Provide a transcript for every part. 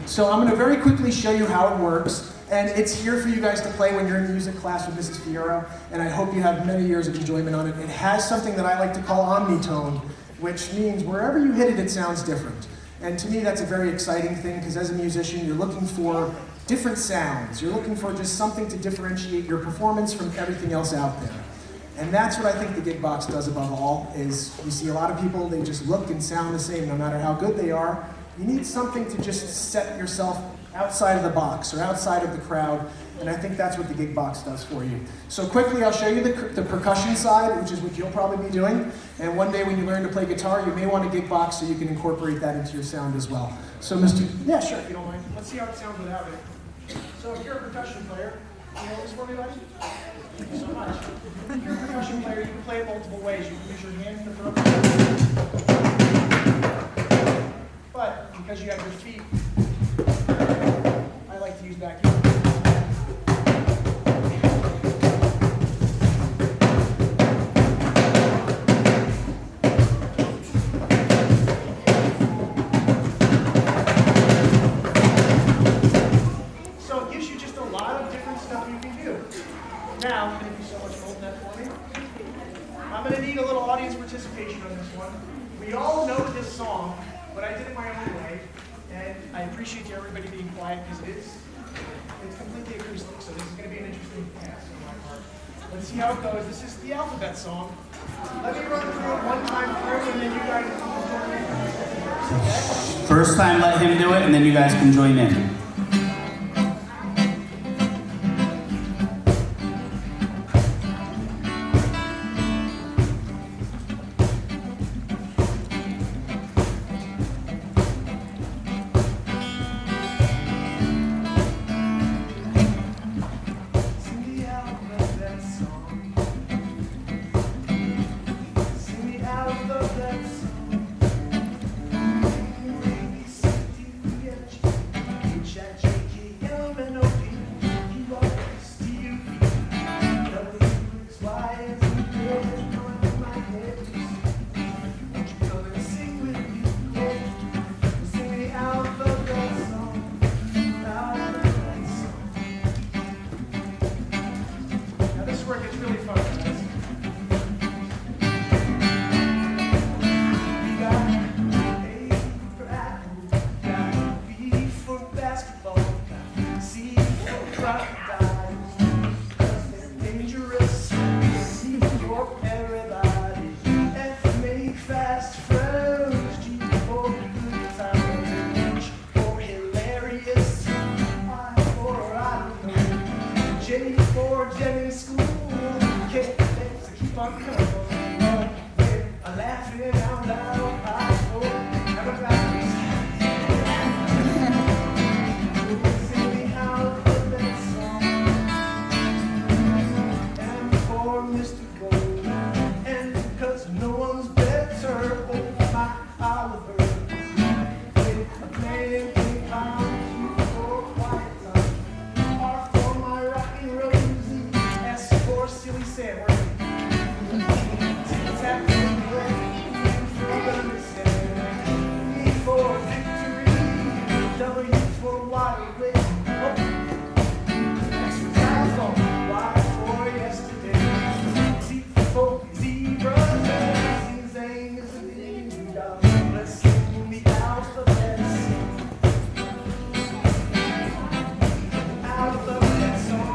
So I'm going to very quickly show you how it works. And it's here for you guys to play when you're in music class with Mrs. Fierro. And I hope you have many years of enjoyment on it. It has something that I like to call omnitone, which means wherever you hit it, it sounds different. And to me, that's a very exciting thing, because as a musician, you're looking for different sounds. You're looking for just something to differentiate your performance from everything else out there. And that's what I think the GigBox does above all, is you see a lot of people, they just look and sound the same no matter how good they are. You need something to just set yourself outside of the box or outside of the crowd, and I think that's what the GigBox does for you. So quickly, I'll show you the percussion side, which is what you'll probably be doing. And one day when you learn to play guitar, you may want a GigBox so you can incorporate that into your sound as well. So yeah, sure, if you don't mind. Let's see how it sounds without it. So if you're a percussion player, you know this for me, buddy? Thank you so much. If you're a percussion player, you can play it multiple ways. You can use your hands to throw. But because you have your feet, I like to use back here. So it gives you just a lot of different stuff you can do. Now, thank you so much for holding that for me. I'm going to need a little audience participation on this one. We all know this song, but I did it my own way, and I appreciate everybody being quiet because it's completely acoustic, so this is going to be an interesting task on my part. Let's see how it goes. This is the alphabet song. Let me run through it one time through, and then you guys can join in. Okay? First time, let him do it, and then you guys can join in. Jennings school, can't keep on coming. I'm laughing out loud. I'm a practice. Sing me out the best song. And for Mr. Gold, and because no one's better, oh my Oliver. With a playing big pound for quiet time, or for my rock and roll. For silly Sam, tap E for victory, W for wild way. X for xylophone, Y for yesterday, Z for zebra, zing is a ding dong. Let's sing the alphabet. Alphabet song.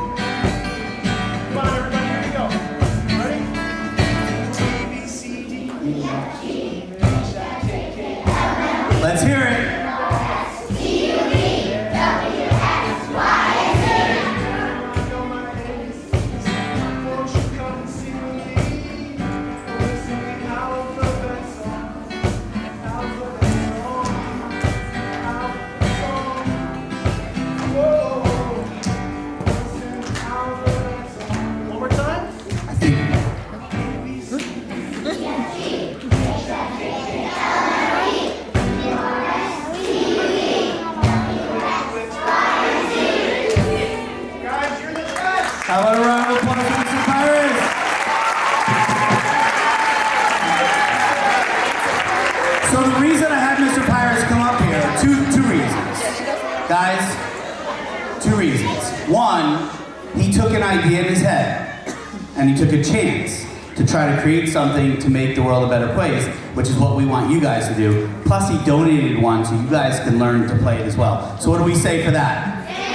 Let's hear it. Guys, two reasons. One, he took an idea in his head, and he took a chance to try to create something to make the world a better place, which is what we want you guys to do. Plus, he donated one so you guys can learn to play it as well. So what do we say for that?